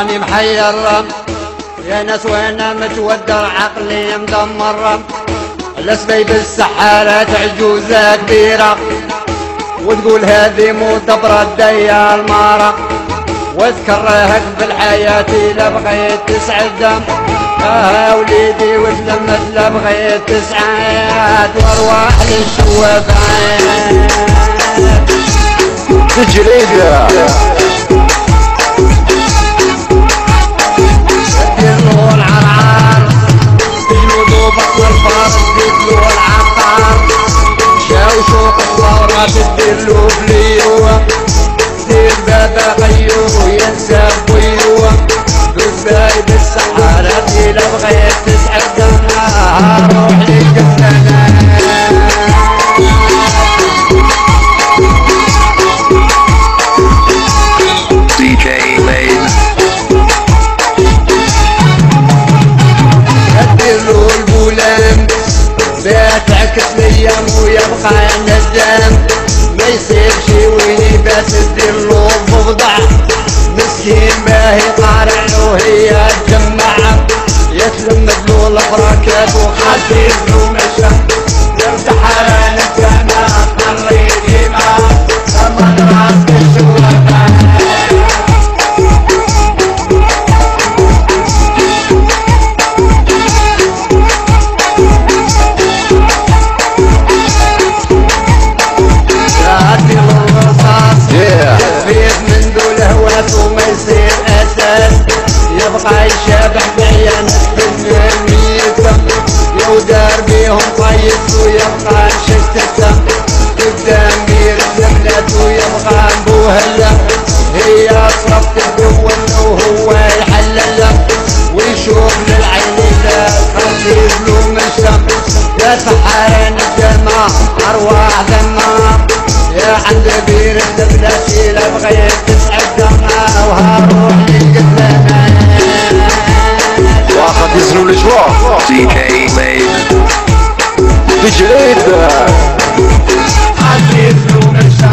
راني محير يا ناس وانا متودر عقلي مدمر. الاسبيب السحارات عجوزة كبيرة وتقول هذه مو دبرة ديا المارة، وتكرهك بالحياة لا بغيت تسعد. وليدي وتلمت لا بغيت تسعد، وارواح للشوافات تجريدة يديرلو العرعار بجنودو بطل الفار، تديرلو العطار شاو شوق الثورة تديرلو بليوة، دير بابا غيوه وينسى بويوه. بالبايب السحارات إلا بغيت تسعد روح لي قلنا DJ Lane. اديرلو البولام باتعكس الايام ويبقى ندام، ما يصير شي وين يبات نديرلو مفضع. مسكين باهي قارع وهي تجمع، يتلمدلو الفراكات وخاتيلو مشى يمسح على نفسنا خلي ديما أمن راسك الشوافات. وما يصير اساس يبقى يشابح بعيانك بالميتة، يودار بيهم طيب ويبقى شتتة قدام مير الزملات ويبقى مبوهلة. هي صرف تدول وهو يحللها ويشوف للعين لا خليج له مشى. يا سحران الدماء ارواح ذمار يا عند بير الزملات لا بغيت تسعد وهروح للقتلانات واخد يزنوا الاجواء DJ Lane. تجريدة عزيز لو مشى